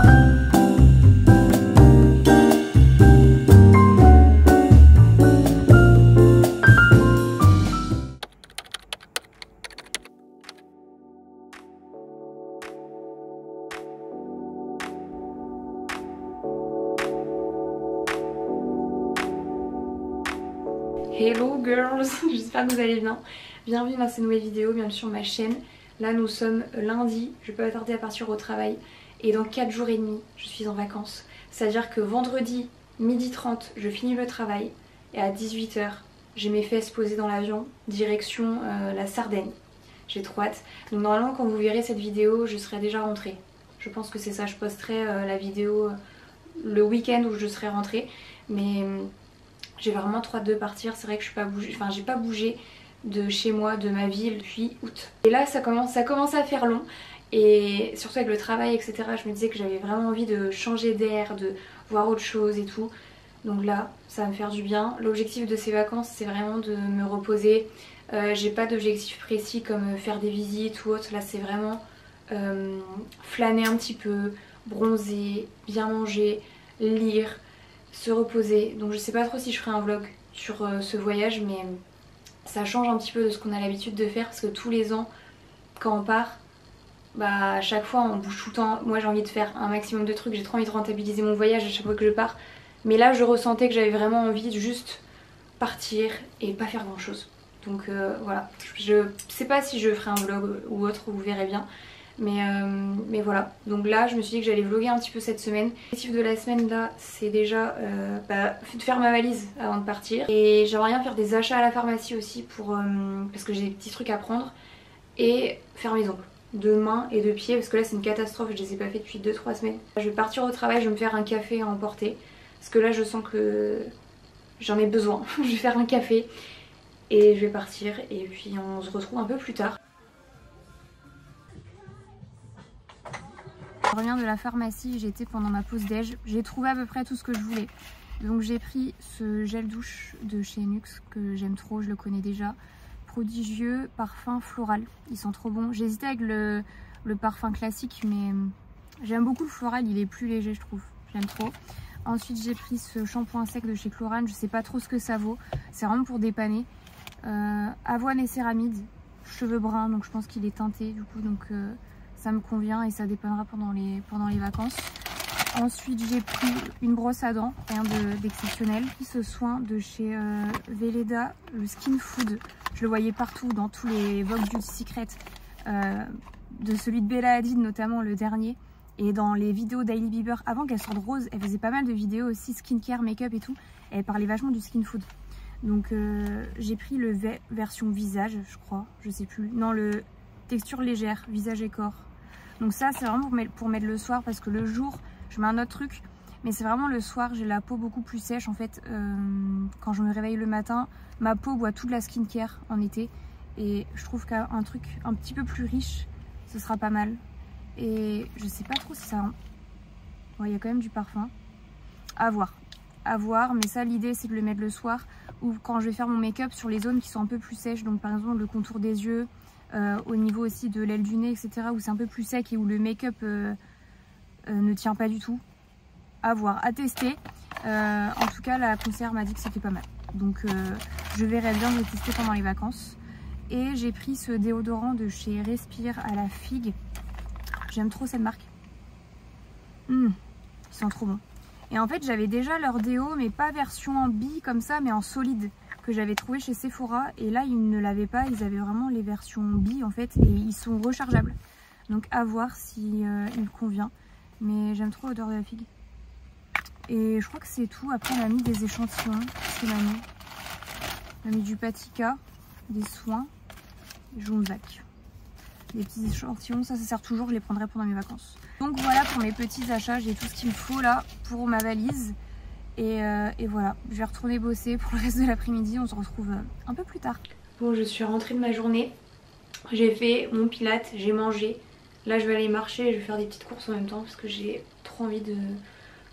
Hello girls, j'espère que vous allez bien. Bienvenue dans cette nouvelle vidéo, bienvenue sur ma chaîne. Là nous sommes lundi, je peux pas tarder à partir au travail. Et dans 4 jours et demi, je suis en vacances. C'est à dire que vendredi, 12h30, je finis le travail. Et à 18 h, j'ai mes fesses posées dans l'avion, direction la Sardaigne. J'ai trop hâte. Donc normalement quand vous verrez cette vidéo, je serai déjà rentrée. Je pense que c'est ça, je posterai la vidéo le week-end où je serai rentrée. Mais j'ai vraiment trop hâte de partir. C'est vrai que je suis pas bougée, enfin j'ai pas bougé de chez moi, de ma ville depuis août. Et là ça commence à faire long. Et surtout avec le travail etc, je me disais que j'avais vraiment envie de changer d'air, de voir autre chose et tout. Donc là ça va me faire du bien. L'objectif de ces vacances c'est vraiment de me reposer. J'ai pas d'objectif précis comme faire des visites ou autre. Là c'est vraiment flâner un petit peu, bronzer, bien manger, lire, se reposer. Donc je sais pas trop si je ferai un vlog sur ce voyage, mais ça change un petit peu de ce qu'on a l'habitude de faire parce que tous les ans quand on part, bah à chaque fois on bouge tout le temps. Moi j'ai envie de faire un maximum de trucs, j'ai trop envie de rentabiliser mon voyage à chaque fois que je pars. Mais là je ressentais que j'avais vraiment envie de juste partir et pas faire grand chose. Donc voilà, je sais pas si je ferai un vlog ou autre, vous verrez bien. Mais voilà, donc là je me suis dit que j'allais vlogger un petit peu cette semaine. L'objectif de la semaine là c'est déjà de faire ma valise avant de partir. Et j'aimerais bien faire des achats à la pharmacie aussi parce que j'ai des petits trucs à prendre. Et faire mes ongles de main et de pied parce que là c'est une catastrophe, je les ai pas fait depuis 2-3 semaines. Je vais partir au travail, je vais me faire un café à emporter. Parce que là je sens que j'en ai besoin. Je vais faire un café et je vais partir et puis on se retrouve un peu plus tard. Je reviens de la pharmacie, j'étais pendant ma pause déj, j'ai trouvé à peu près tout ce que je voulais. Donc j'ai pris ce gel douche de chez Nuxe que j'aime trop, je le connais déjà. Prodigieux, parfum floral, ils sont trop bons. J'ai hésité avec le parfum classique mais j'aime beaucoup le floral, il est plus léger je trouve, j'aime trop. Ensuite j'ai pris ce shampoing sec de chez Chlorane, je sais pas trop ce que ça vaut, c'est vraiment pour dépanner. Avoine et céramide, cheveux bruns donc je pense qu'il est teinté du coup donc ça me convient et ça dépannera pendant les vacances. Ensuite j'ai pris une brosse à dents, rien d'exceptionnel. Ce soin de chez Velleda, le Skin Food, je le voyais partout dans tous les Vogue Beauty Secret, de celui de Bella Hadid notamment le dernier. Et dans les vidéos d'Hailey Bieber, avant qu'elle sorte rose, elle faisait pas mal de vidéos aussi skincare, make-up et tout. Et elle parlait vachement du Skin Food. Donc j'ai pris le version visage, je crois, je sais plus. Non, le texture légère, visage et corps. Donc ça c'est vraiment pour mettre le soir parce que le jour je mets un autre truc. Mais c'est vraiment le soir, j'ai la peau beaucoup plus sèche en fait. Quand je me réveille le matin, ma peau boit toute la skincare en été. Et je trouve qu'un truc un petit peu plus riche, ce sera pas mal. Et je sais pas trop si ça... Ouais, il y a quand même du parfum. À voir. À voir, mais ça l'idée c'est de le mettre le soir. Ou quand je vais faire mon make-up sur les zones qui sont un peu plus sèches. Donc par exemple le contour des yeux, au niveau aussi de l'aile du nez, etc. Où c'est un peu plus sec et où le make-up ne tient pas du tout. À voir, à tester. En tout cas la conseillère m'a dit que c'était pas mal. Donc je verrai bien, je vais tester pendant les vacances. Et j'ai pris ce déodorant de chez Respire à la figue. J'aime trop cette marque. Ils sont trop bons. Et en fait j'avais déjà leur déo mais pas version en bille comme ça mais en solide que j'avais trouvé chez Sephora. Et là ils ne l'avaient pas, ils avaient vraiment les versions billes en fait et ils sont rechargeables. Donc à voir si il me convient. Mais j'aime trop l'odeur de la figue. Et je crois que c'est tout. Après on a mis des échantillons. Qu'est-ce qu'on a mis? On a mis du Patika, des soins, Jonzac. Des petits échantillons, ça sert toujours, je les prendrai pendant mes vacances. Donc voilà pour mes petits achats, j'ai tout ce qu'il me faut là pour ma valise. Et voilà, je vais retourner bosser pour le reste de l'après-midi, on se retrouve un peu plus tard. Bon, je suis rentrée de ma journée, j'ai fait mon pilate, j'ai mangé. Là je vais aller marcher et je vais faire des petites courses en même temps parce que j'ai trop envie de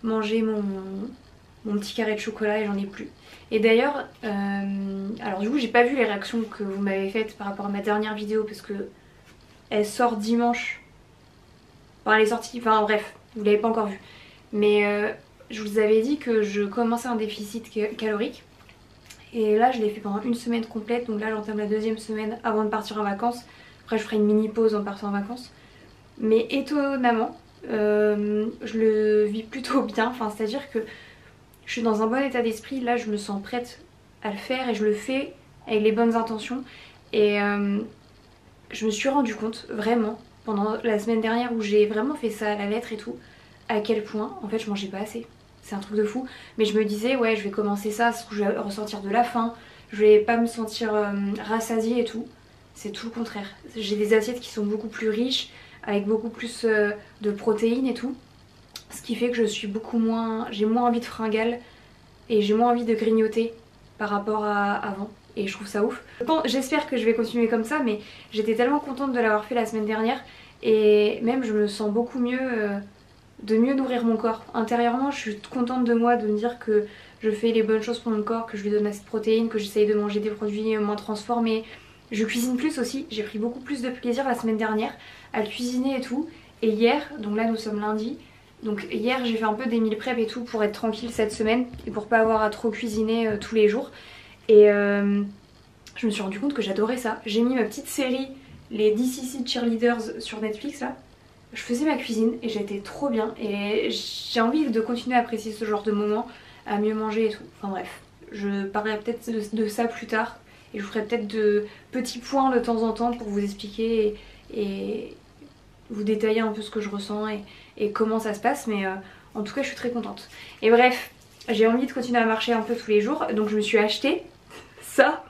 manger mon petit carré de chocolat et j'en ai plus. Et d'ailleurs, alors du coup j'ai pas vu les réactions que vous m'avez faites par rapport à ma dernière vidéo parce que elle sort dimanche. Enfin elle est sortie, enfin bref, vous l'avez pas encore vu. Mais je vous avais dit que je commençais un déficit calorique. Et là je l'ai fait pendant une semaine complète, donc là j'entame la deuxième semaine avant de partir en vacances. Après je ferai une mini pause en partant en vacances. Mais étonnamment, je le vis plutôt bien, enfin c'est à dire que je suis dans un bon état d'esprit, là je me sens prête à le faire et je le fais avec les bonnes intentions. Et je me suis rendu compte vraiment pendant la semaine dernière où j'ai vraiment fait ça à la lettre et tout, à quel point en fait je mangeais pas assez. C'est un truc de fou, mais je me disais ouais je vais commencer ça, je vais ressentir de la faim, je vais pas me sentir rassasiée et tout. C'est tout le contraire, j'ai des assiettes qui sont beaucoup plus riches, avec beaucoup plus de protéines et tout, ce qui fait que je suis j'ai moins envie de fringales et j'ai moins envie de grignoter par rapport à avant. Et je trouve ça ouf. Bon, j'espère que je vais continuer comme ça, mais j'étais tellement contente de l'avoir fait la semaine dernière. Et même je me sens beaucoup mieux, de mieux nourrir mon corps. Intérieurement je suis contente de moi, de me dire que je fais les bonnes choses pour mon corps, que je lui donne assez de protéines, que j'essaye de manger des produits moins transformés. Je cuisine plus aussi, j'ai pris beaucoup plus de plaisir la semaine dernière à cuisiner et tout. Et hier, donc là nous sommes lundi, donc hier j'ai fait un peu des meal prep et tout pour être tranquille cette semaine et pour pas avoir à trop cuisiner tous les jours. Et je me suis rendu compte que j'adorais ça. J'ai mis ma petite série, les DCC Cheerleaders sur Netflix là. Je faisais ma cuisine et j'étais trop bien. Et j'ai envie de continuer à apprécier ce genre de moments, à mieux manger et tout. Enfin bref, je parlerai peut-être de ça plus tard. Et je vous ferai peut-être de petits points de temps en temps pour vous expliquer et vous détailler un peu ce que je ressens et comment ça se passe. Mais en tout cas je suis très contente. Et bref, j'ai envie de continuer à marcher un peu tous les jours. Donc je me suis acheté ça.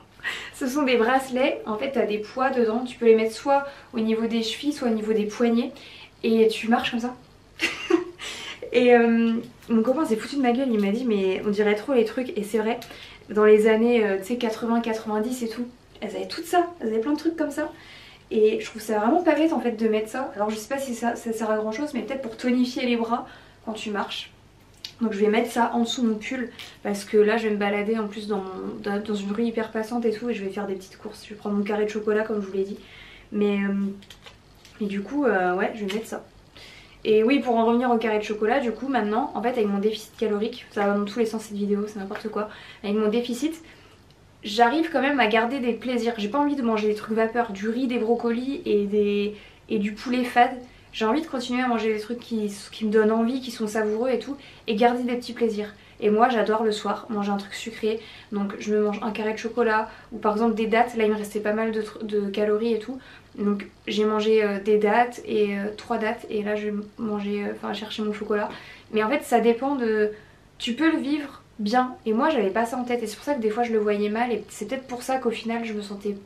Ce sont des bracelets, en fait t'as des poids dedans, tu peux les mettre soit au niveau des chevilles, soit au niveau des poignets et tu marches comme ça. Et mon copain s'est foutu de ma gueule, il m'a dit mais on dirait trop les trucs, et c'est vrai, dans les années tu sais 80-90 et tout, elles avaient tout ça, elles avaient plein de trucs comme ça. Et je trouve ça vraiment pas bête en fait de mettre ça. Alors je sais pas si ça sert à grand chose, mais peut-être pour tonifier les bras quand tu marches. Donc je vais mettre ça en dessous de mon pull parce que là je vais me balader en plus dans une rue hyper passante et tout, et je vais faire des petites courses. Je vais prendre mon carré de chocolat comme je vous l'ai dit. Mais du coup ouais je vais mettre ça. Et oui, pour en revenir au carré de chocolat, du coup maintenant en fait avec mon déficit calorique, ça va dans tous les sens cette vidéo, c'est n'importe quoi. Avec mon déficit, j'arrive quand même à garder des plaisirs. J'ai pas envie de manger des trucs vapeur, du riz, des brocolis et du poulet fade. J'ai envie de continuer à manger des trucs qui me donnent envie, qui sont savoureux et tout, et garder des petits plaisirs. Et moi j'adore le soir manger un truc sucré, donc je me mange un carré de chocolat ou par exemple des dattes. Là il me restait pas mal de calories et tout, donc j'ai mangé des dattes et 3 dattes, et là je vais manger, chercher mon chocolat. Mais en fait ça dépend de... Tu peux le vivre bien, et moi j'avais pas ça en tête et c'est pour ça que des fois je le voyais mal, et c'est peut-être pour ça qu'au final je me sentais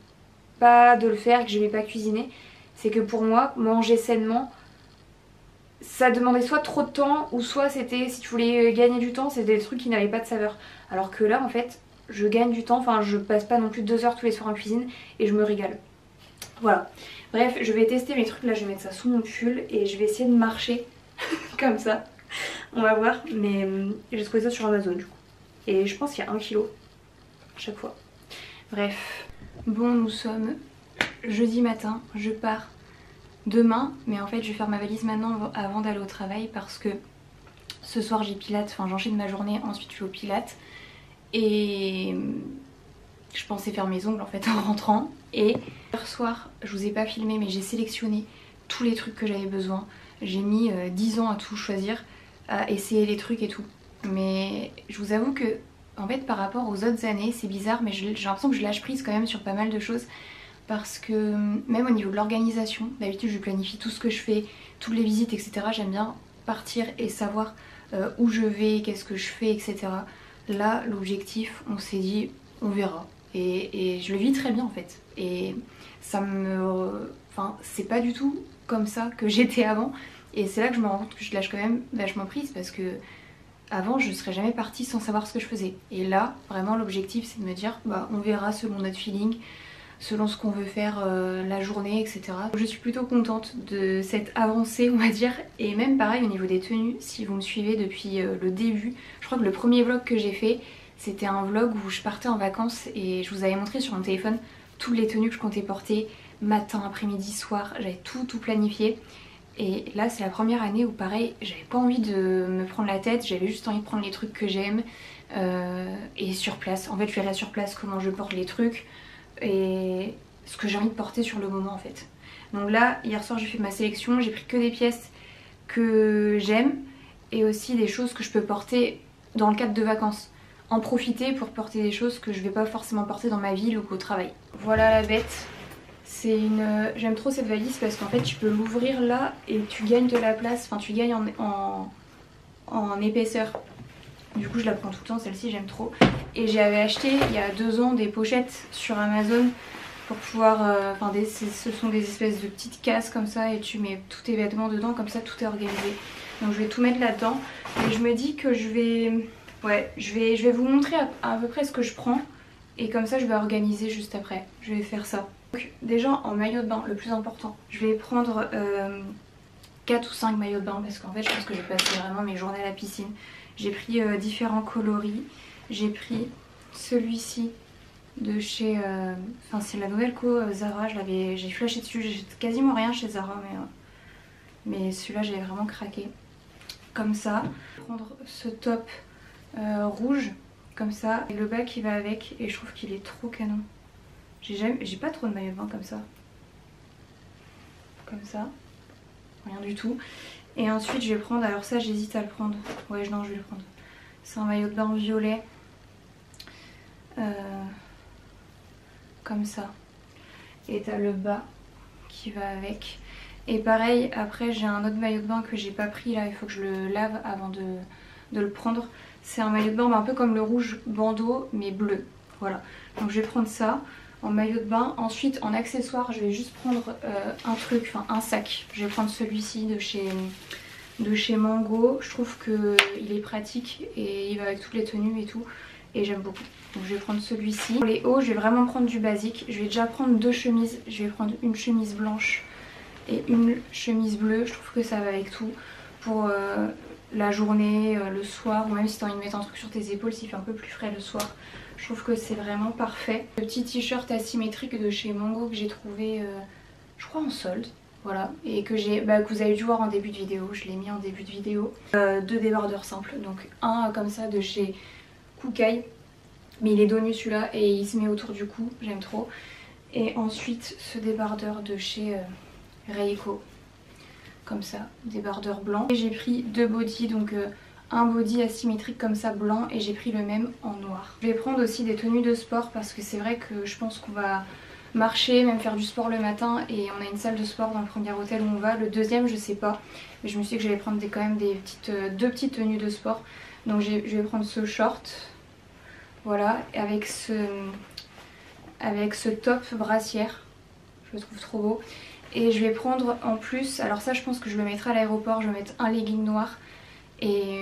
pas de le faire, que j'aimais pas cuisiner. C'est que pour moi manger sainement, ça demandait soit trop de temps, ou soit c'était, si tu voulais gagner du temps, c'était des trucs qui n'avaient pas de saveur. Alors que là en fait je gagne du temps, enfin je passe pas non plus 2 heures tous les soirs en cuisine et je me régale. Voilà, bref je vais tester mes trucs là, je vais mettre ça sous mon pull et je vais essayer de marcher comme ça. On va voir, mais j'ai trouvé ça sur Amazon du coup. Et je pense qu'il y a 1 kg à chaque fois. Bref, bon nous sommes jeudi matin, je pars demain, mais en fait je vais faire ma valise maintenant avant d'aller au travail parce que ce soir j'ai pilates, enfin j'enchaîne ma journée, ensuite je vais au pilates et je pensais faire mes ongles en fait en rentrant. Et hier soir je vous ai pas filmé mais j'ai sélectionné tous les trucs que j'avais besoin. J'ai mis 10 ans à tout choisir, à essayer les trucs et tout. Mais je vous avoue que en fait par rapport aux autres années c'est bizarre, mais j'ai l'impression que je lâche prise quand même sur pas mal de choses. Parce que même au niveau de l'organisation, d'habitude je planifie tout ce que je fais, toutes les visites etc. J'aime bien partir et savoir où je vais, qu'est-ce que je fais etc. Là l'objectif, on s'est dit on verra. Et je le vis très bien en fait. Et ça me... Enfin c'est pas du tout comme ça que j'étais avant. Et c'est là que je me rends compte que je lâche quand même vachement prise, parce que avant je serais jamais partie sans savoir ce que je faisais. Et là vraiment l'objectif c'est de me dire bah on verra selon notre feeling, selon ce qu'on veut faire la journée etc. Je suis plutôt contente de cette avancée on va dire. Et même pareil au niveau des tenues, si vous me suivez depuis le début, je crois que le premier vlog que j'ai fait c'était un vlog où je partais en vacances et je vous avais montré sur mon téléphone toutes les tenues que je comptais porter, matin, après-midi, soir, j'avais tout planifié. Et là c'est la première année où pareil j'avais pas envie de me prendre la tête, j'avais juste envie de prendre les trucs que j'aime et sur place. En fait je verrai sur place comment je porte les trucs et ce que j'ai envie de porter sur le moment en fait. Donc là hier soir j'ai fait ma sélection, j'ai pris que des pièces que j'aime et aussi des choses que je peux porter dans le cadre de vacances. En profiter pour porter des choses que je vais pas forcément porter dans ma ville ou qu'au travail. Voilà la bête. C'est une... J'aime trop cette valise parce qu'en fait tu peux l'ouvrir là et tu gagnes de la place, enfin tu gagnes en épaisseur. Du coup je la prends tout le temps, celle-ci j'aime trop. Et j'avais acheté il y a 2 ans des pochettes sur Amazon pour pouvoir... ce sont des espèces de petites cases comme ça et tu mets tous tes vêtements dedans, comme ça tout est organisé. Donc je vais tout mettre là-dedans et je me dis que je vais... Ouais, je vais vous montrer à peu près ce que je prends et comme ça je vais organiser juste après. Je vais faire ça. Donc déjà en maillot de bain, le plus important, je vais prendre 4 ou 5 maillots de bain parce qu'en fait je pense que j'ai passé vraiment mes journées à la piscine. J'ai pris différents coloris. J'ai pris celui-ci de chez... Enfin c'est la nouvelle co Zara, j'ai flashé dessus, j'ai quasiment rien chez Zara mais celui-là j'avais vraiment craqué. Comme ça, prendre ce top rouge comme ça et le bas qui va avec et je trouve qu'il est trop canon. J'ai pas trop de maillot de bain comme ça, rien du tout. Et ensuite je vais prendre, alors ça j'hésite à le prendre, ouais non je vais le prendre, c'est un maillot de bain violet comme ça et t'as le bas qui va avec. Et pareil après j'ai un autre maillot de bain que j'ai pas pris là, il faut que je le lave avant de le prendre. C'est un maillot de bain un peu comme le rouge bandeau mais bleu, voilà. Donc je vais prendre ça en maillot de bain. Ensuite en accessoire je vais juste prendre un truc, enfin un sac. Je vais prendre celui-ci de chez Mango. Je trouve qu'il est pratique et il va avec toutes les tenues et tout et j'aime beaucoup. Donc je vais prendre celui-ci. Pour les hauts je vais vraiment prendre du basique. Je vais déjà prendre 2 chemises. Je vais prendre une chemise blanche et une chemise bleue. Je trouve que ça va avec tout pour... la journée, le soir, ou même si tu as envie de mettre un truc sur tes épaules s'il fait un peu plus frais le soir. Je trouve que c'est vraiment parfait. Le petit t-shirt asymétrique de chez Mango que j'ai trouvé, je crois en solde, voilà, et que vous avez dû voir en début de vidéo, je l'ai mis en début de vidéo. 2 débardeurs simples, donc un comme ça de chez Kookai, mais il est dos nu celui-là et il se met autour du cou, j'aime trop. Et ensuite ce débardeur de chez Reiko. Comme ça, débardeur blanc. Et j'ai pris 2 bodys, donc un body asymétrique comme ça blanc et j'ai pris le même en noir. Je vais prendre aussi des tenues de sport parce que c'est vrai que je pense qu'on va marcher, même faire du sport le matin et on a une salle de sport dans le premier hôtel où on va. Le deuxième je sais pas, mais je me suis dit que j'allais prendre quand même deux petites tenues de sport. Donc je vais prendre ce short, voilà, avec ce top brassière, je le trouve trop beau. Et je vais prendre en plus, alors ça je pense que je le mettrai à l'aéroport, je vais mettre un legging noir et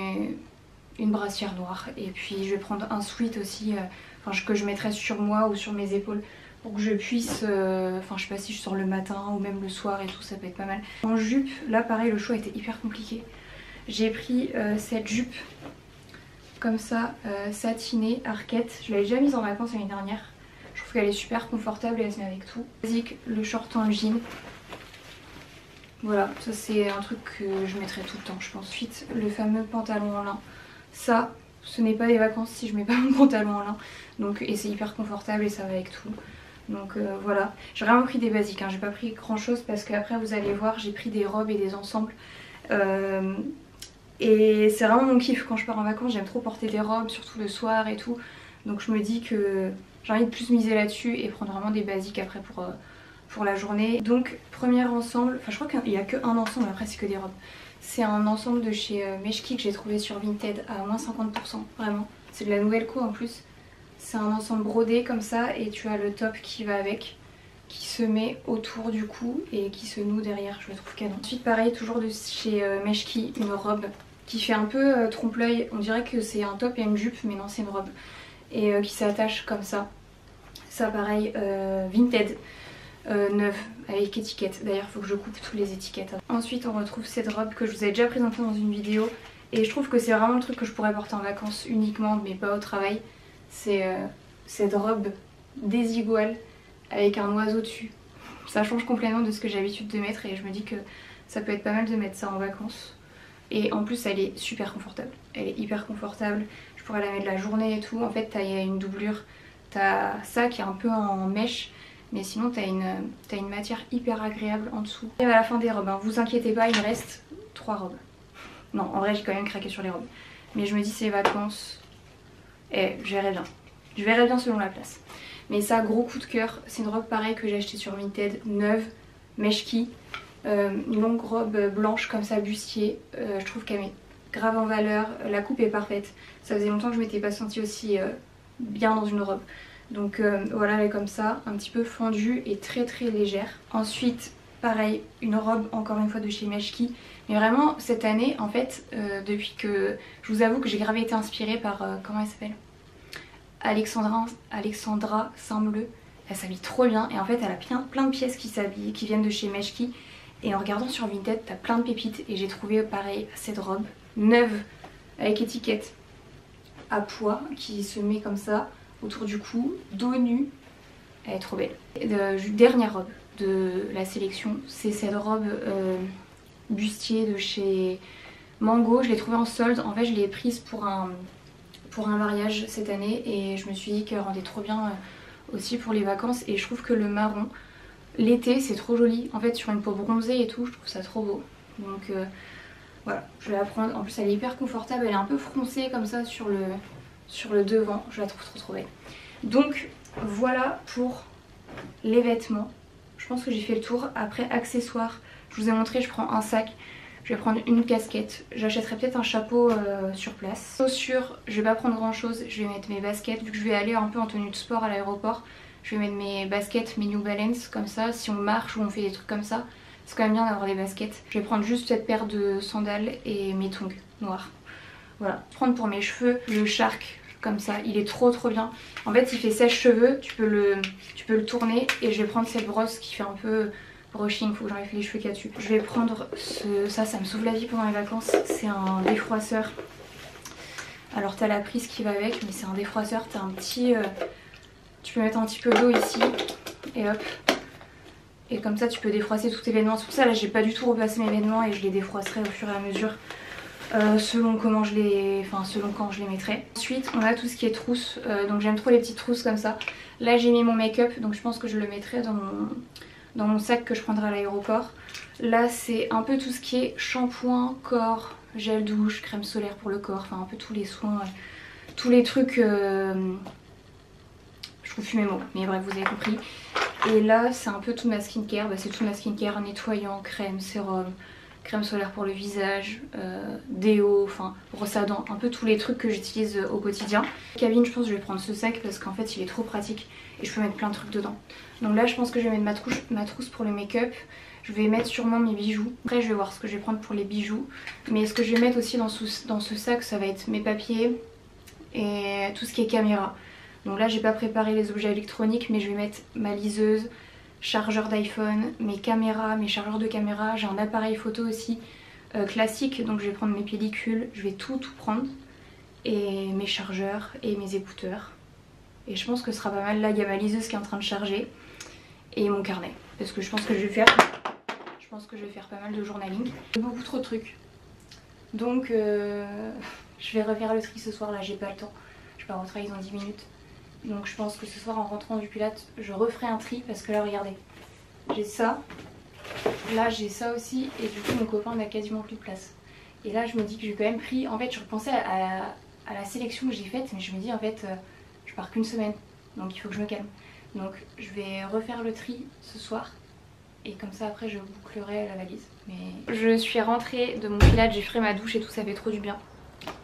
une brassière noire. Et puis je vais prendre un sweat aussi, que je mettrai sur moi ou sur mes épaules pour que je puisse, je sais pas si je sors le matin ou même le soir et tout, ça peut être pas mal. En jupe, là pareil le choix était hyper compliqué. J'ai pris cette jupe comme ça, satinée, arquette, je l'avais déjà mise en vacances l'année dernière. Je trouve qu'elle est super confortable et elle se met avec tout. Basique, le short en jean. Voilà, ça c'est un truc que je mettrai tout le temps je pense. Ensuite le fameux pantalon en lin. Ça, ce n'est pas les vacances si je mets pas mon pantalon en lin. Donc, et c'est hyper confortable et ça va avec tout. Donc voilà, j'ai vraiment pris des basiques, hein. J'ai pas pris grand chose parce qu'après vous allez voir j'ai pris des robes et des ensembles. Et c'est vraiment mon kiff quand je pars en vacances, j'aime trop porter des robes, surtout le soir et tout. Donc je me dis que j'ai envie de plus miser là-dessus et prendre vraiment des basiques après pour la journée. Donc premier ensemble, enfin je crois qu'il n'y a qu'un ensemble, après c'est que des robes. C'est un ensemble de chez Meshki que j'ai trouvé sur Vinted à moins 50%, vraiment. C'est de la nouvelle co en plus. C'est un ensemble brodé comme ça et tu as le top qui va avec, qui se met autour du cou et qui se noue derrière, je le trouve canon. Ensuite pareil, toujours de chez Meshki, une robe qui fait un peu trompe-l'œil. On dirait que c'est un top et une jupe mais non c'est une robe. Et qui s'attache comme ça. Ça pareil, Vinted. Neuve avec étiquette, d'ailleurs il faut que je coupe toutes les étiquettes. Ensuite on retrouve cette robe que je vous ai déjà présentée dans une vidéo et je trouve que c'est vraiment le truc que je pourrais porter en vacances uniquement mais pas au travail. C'est cette robe désiguale avec un oiseau dessus. Ça change complètement de ce que j'ai l'habitude de mettre et je me dis que ça peut être pas mal de mettre ça en vacances. Et en plus elle est super confortable, elle est hyper confortable, je pourrais la mettre la journée et tout. En fait t'as une doublure, t'as ça qui est un peu en mèche, mais sinon t'as une matière hyper agréable en dessous. Et à la fin des robes, hein, vous inquiétez pas, il me reste 3 robes. Non, en vrai j'ai quand même craqué sur les robes, mais je me dis c'est les vacances, et je verrai bien selon la place. Mais ça, gros coup de cœur, c'est une robe pareille que j'ai achetée sur Vinted, neuve, meshki. Une longue robe blanche comme ça, bustier. Je trouve qu'elle met grave en valeur, la coupe est parfaite. Ça faisait longtemps que je m'étais pas sentie aussi bien dans une robe. Donc voilà, elle est comme ça, un petit peu fendue et très très légère. Ensuite, pareil, une robe encore une fois de chez Meshki. Mais vraiment cette année en fait, depuis que je vous avoue que j'ai grave été inspirée par, comment elle s'appelle, Alexandra Saint-Bleu. Elle s'habille trop bien et en fait elle a plein de pièces qui viennent de chez Meshki. Et en regardant sur Vinted, t'as plein de pépites et j'ai trouvé pareil cette robe neuve avec étiquette à pois qui se met comme ça autour du cou, dos nu. Elle est trop belle. Dernière robe de la sélection, c'est cette robe bustier de chez Mango. Je l'ai trouvée en solde, en fait je l'ai prise pour un mariage cette année et je me suis dit qu'elle rendait trop bien aussi pour les vacances. Et je trouve que le marron, l'été c'est trop joli, en fait sur une peau bronzée et tout, je trouve ça trop beau. Donc voilà, je vais la prendre. En plus elle est hyper confortable, elle est un peu froncée comme ça sur le devant, je la trouve trop belle. Donc voilà pour les vêtements, je pense que j'ai fait le tour. Après accessoires, je vous ai montré, je prends un sac, je vais prendre une casquette, j'achèterai peut-être un chapeau sur place. Chaussures, je vais pas prendre grand chose, je vais mettre mes baskets, vu que je vais aller un peu en tenue de sport à l'aéroport. Je vais mettre mes baskets, mes New Balance, comme ça, si on marche ou on fait des trucs comme ça, c'est quand même bien d'avoir des baskets. Je vais prendre juste cette paire de sandales et mes tongs noirs. Voilà, prendre pour mes cheveux le Shark, comme ça, il est trop bien. En fait il fait sèche-cheveux, tu peux le tourner et je vais prendre cette brosse qui fait un peu brushing, faut que j'enlève les cheveux qu'il y a dessus. Je vais prendre ça me sauve la vie pendant les vacances, c'est un défroisseur. Alors t'as la prise qui va avec, mais c'est un défroisseur, t'as un petit... tu peux mettre un petit peu d'eau ici, et hop. Et comme ça tu peux défroisser tous tes vêtements. C'est pour ça là j'ai pas du tout repassé mes vêtements et je les défroisserai au fur et à mesure. Selon comment je les... Enfin selon quand je les mettrai. Ensuite on a tout ce qui est trousse, donc j'aime trop les petites trousses comme ça. Là j'ai mis mon make-up, donc je pense que je le mettrai dans mon sac que je prendrai à l'aéroport. Là c'est un peu tout ce qui est shampoing, corps, gel douche, crème solaire pour le corps, enfin un peu tous les soins, tous les trucs... je trouve fumer mot, mais bref vous avez compris. Et là c'est un peu toute ma skincare, c'est toute ma skincare, nettoyant, crème, sérum, crème solaire pour le visage, déo, enfin brosse à dents, un peu tous les trucs que j'utilise au quotidien. Cabine, je pense que je vais prendre ce sac parce qu'en fait il est trop pratique et je peux mettre plein de trucs dedans. Donc là je pense que je vais mettre ma trousse pour le make-up. Je vais mettre sûrement mes bijoux. Après je vais voir ce que je vais prendre pour les bijoux. Mais ce que je vais mettre aussi dans ce sac, ça va être mes papiers et tout ce qui est caméra. Donc là j'ai pas préparé les objets électroniques, mais je vais mettre ma liseuse, chargeur d'iPhone, mes caméras, mes chargeurs de caméra. J'ai un appareil photo aussi classique, donc je vais prendre mes pellicules, je vais tout prendre. Et mes chargeurs et mes écouteurs. Et je pense que ce sera pas mal. Là il y a ma liseuse qui est en train de charger. Et mon carnet, parce que je pense que je vais faire pas mal de journaling. Beaucoup trop de trucs. Donc je vais refaire le tri ce soir, là j'ai pas le temps. Je pars au travail dans 10 minutes. Donc je pense que ce soir en rentrant du Pilates, je referai un tri parce que là regardez, j'ai ça, là j'ai ça aussi et du coup mon copain n'a quasiment plus de place. Et là je me dis que j'ai quand même pris, en fait je repensais à la sélection que j'ai faite, mais je me dis en fait je pars qu'une semaine, donc il faut que je me calme. Donc je vais refaire le tri ce soir et comme ça après je bouclerai la valise. Mais je suis rentrée de mon Pilates, j'ai fait ma douche et tout, ça fait trop du bien.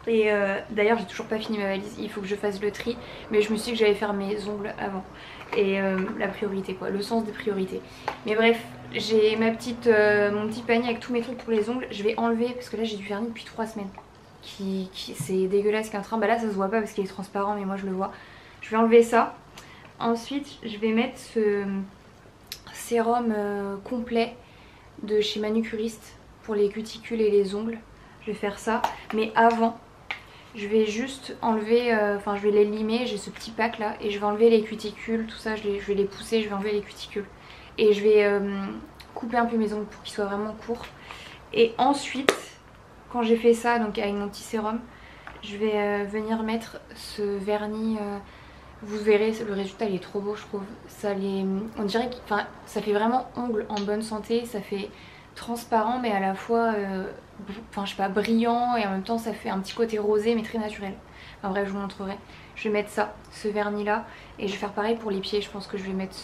Et d'ailleurs j'ai toujours pas fini ma valise, il faut que je fasse le tri, mais je me suis dit que j'allais faire mes ongles avant. Et la priorité quoi, le sens des priorités. Mais bref, j'ai mon petit panier avec tous mes trucs pour les ongles. Je vais enlever, parce que là j'ai du vernis depuis 3 semaines. C'est dégueulasse qu'un train, bah là ça se voit pas parce qu'il est transparent mais moi je le vois. Je vais enlever ça. Ensuite je vais mettre ce sérum complet de chez Manucuriste pour les cuticules et les ongles. Je vais faire ça, mais avant je vais juste enlever, je vais les limer, j'ai ce petit pack là et je vais enlever les cuticules, tout ça, je vais les pousser, je vais enlever les cuticules. Et je vais couper un peu mes ongles pour qu'ils soient vraiment courts. Et ensuite, quand j'ai fait ça, donc avec mon petit sérum, je vais venir mettre ce vernis. Vous verrez, le résultat il est trop beau je trouve. On dirait que ça fait vraiment ongles en bonne santé, ça fait transparent mais à la fois je sais pas, brillant, et en même temps ça fait un petit côté rosé mais très naturel. Enfin bref, je vous montrerai. Je vais mettre ça, ce vernis là, et je vais faire pareil pour les pieds. Je pense que je vais mettre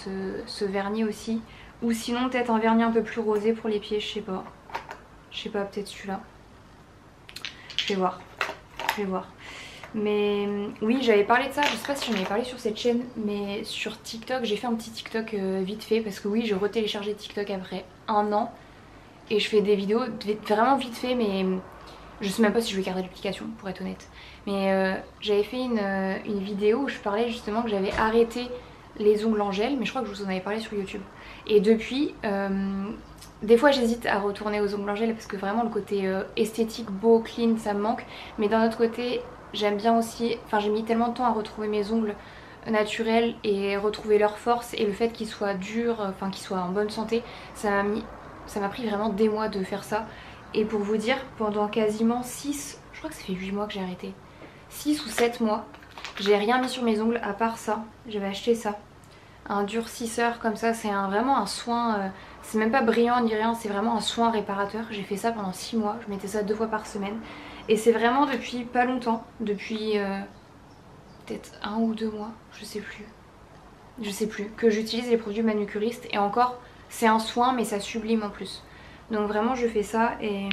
ce vernis aussi, ou sinon peut-être un vernis un peu plus rosé pour les pieds, je sais pas. Je sais pas, peut-être celui-là. Je vais voir. Mais oui, j'avais parlé de ça, je sais pas si j'en avais parlé sur cette chaîne, mais sur TikTok, j'ai fait un petit TikTok vite fait, parce que oui, j'ai retéléchargé TikTok après 1 an, et je fais des vidéos vraiment vite fait, mais je sais même pas si je vais garder l'application, pour être honnête. Mais j'avais fait une vidéo où je parlais justement que j'avais arrêté les ongles en gel, mais je crois que je vous en avais parlé sur YouTube. Et depuis, des fois j'hésite à retourner aux ongles en gel, parce que vraiment le côté esthétique, beau, clean, ça me manque, mais d'un autre côté, j'aime bien aussi, j'ai mis tellement de temps à retrouver mes ongles naturels et retrouver leur force, et le fait qu'ils soient durs, qu'ils soient en bonne santé, ça m'a pris vraiment des mois de faire ça. Et pour vous dire, pendant quasiment 6, je crois que ça fait 8 mois que j'ai arrêté, 6 ou 7 mois, j'ai rien mis sur mes ongles à part ça. J'avais acheté ça, un durcisseur comme ça, c'est vraiment un soin, c'est même pas brillant ni rien, c'est vraiment un soin réparateur. J'ai fait ça pendant 6 mois, je mettais ça 2 fois par semaine. Et c'est vraiment depuis pas longtemps, depuis peut-être 1 ou 2 mois, je sais plus, que j'utilise les produits manucuristes. Et encore, c'est un soin mais ça sublime en plus. Donc vraiment je fais ça, et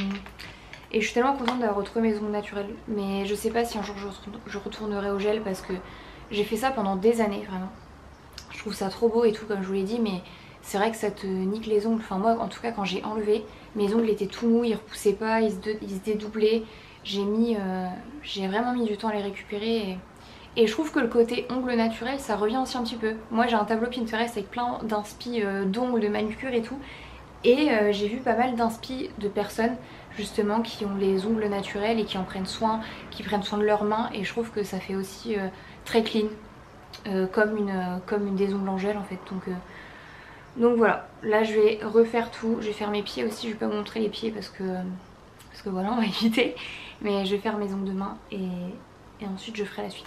je suis tellement contente d'avoir retrouvé mes ongles naturels. Mais je sais pas si un jour je retournerai au gel, parce que j'ai fait ça pendant des années vraiment. Je trouve ça trop beau et tout comme je vous l'ai dit, mais c'est vrai que ça te nique les ongles. Enfin moi en tout cas, quand j'ai enlevé, mes ongles étaient tout mous, ils repoussaient pas, ils se dédoublaient. J'ai vraiment mis du temps à les récupérer, et je trouve que le côté ongles naturels ça revient aussi un petit peu. Moi j'ai un tableau Pinterest avec plein d'inspi d'ongles, de manucure et tout, et j'ai vu pas mal d'inspi de personnes justement qui ont les ongles naturels et qui en prennent soin, qui prennent soin de leurs mains, et je trouve que ça fait aussi très clean, comme une des ongles en gel en fait. Donc voilà, là je vais refaire tout, je vais faire mes pieds aussi, je vais pas vous montrer les pieds parce que voilà, on va éviter. Mais je vais faire mes ongles de main, et ensuite je ferai la suite.